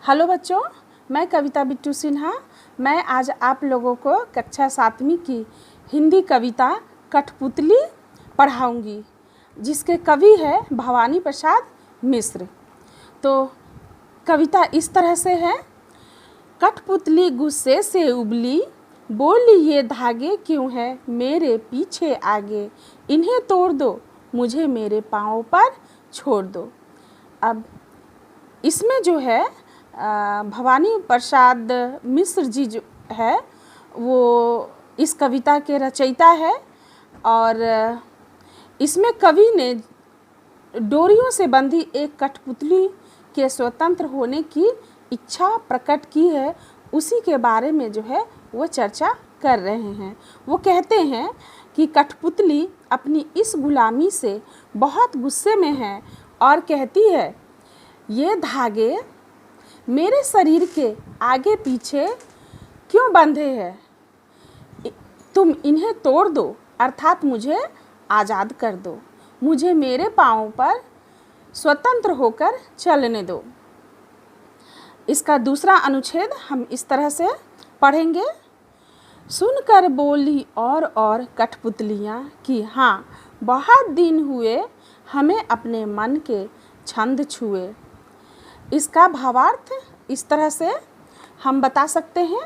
Hello बच्चों, मैं कविता बिट्टू सिन्हा। मैं आज आप लोगों को कक्षा 7वीं की हिंदी कविता कठपुतली पढ़ाऊंगी, जिसके कवि है भवानी प्रसाद मिश्र। तो कविता इस तरह से है। कठपुतली गुस्से से उबली, बोली ये धागे क्यों है मेरे पीछे आगे, इन्हें तोड़ दो मुझे मेरे पाँव पर छोड़ दो। अब इसमें जो है भवानी प्रसाद मिश्र जी जो है वो इस कविता के रचयिता है, और इसमें कवि ने डोरियों से बंधी एक कठपुतली के स्वतंत्र होने की इच्छा प्रकट की है। उसी के बारे में जो है वो चर्चा कर रहे हैं। वो कहते हैं कि कठपुतली अपनी इस गुलामी से बहुत गुस्से में है और कहती है, ये धागे मेरे शरीर के आगे पीछे क्यों बंधे हैं, तुम इन्हें तोड़ दो, अर्थात मुझे आज़ाद कर दो, मुझे मेरे पाँव पर स्वतंत्र होकर चलने दो। इसका दूसरा अनुच्छेद हम इस तरह से पढ़ेंगे। सुनकर बोली और कठपुतलियाँ कि हाँ, बहुत दिन हुए हमें अपने मन के छंद छुए। इसका भावार्थ इस तरह से हम बता सकते हैं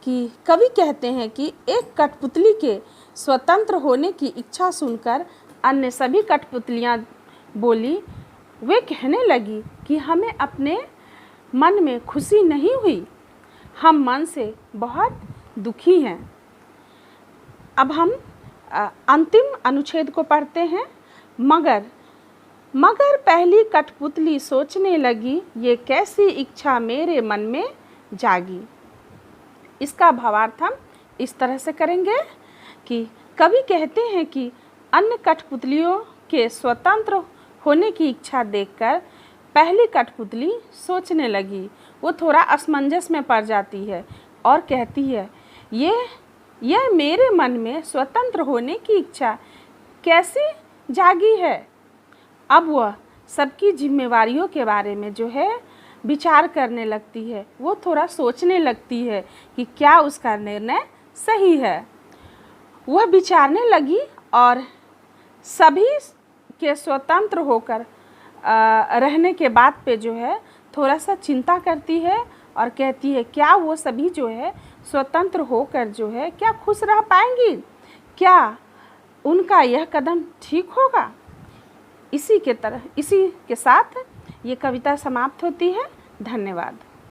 कि कवि कहते हैं कि एक कठपुतली के स्वतंत्र होने की इच्छा सुनकर अन्य सभी कठपुतलियाँ बोली। वे कहने लगी कि हमें अपने मन में खुशी नहीं हुई, हम मन से बहुत दुखी हैं। अब हम अंतिम अनुच्छेद को पढ़ते हैं। मगर पहली कठपुतली सोचने लगी, ये कैसी इच्छा मेरे मन में जागी। इसका भावार्थ हम इस तरह से करेंगे कि कवि कहते हैं कि अन्य कठपुतलियों के स्वतंत्र होने की इच्छा देखकर पहली कठपुतली सोचने लगी। वो थोड़ा असमंजस में पड़ जाती है और कहती है, यह मेरे मन में स्वतंत्र होने की इच्छा कैसी जागी है। अब वह सबकी जिम्मेवारियों के बारे में जो है विचार करने लगती है। वो थोड़ा सोचने लगती है कि क्या उसका निर्णय सही है। वह विचारने लगी और सभी के स्वतंत्र होकर रहने के बात पे जो है थोड़ा सा चिंता करती है और कहती है, क्या वो सभी जो है स्वतंत्र होकर जो है क्या खुश रह पाएंगी, क्या उनका यह कदम ठीक होगा। इसी के साथ ये कविता समाप्त होती है। धन्यवाद।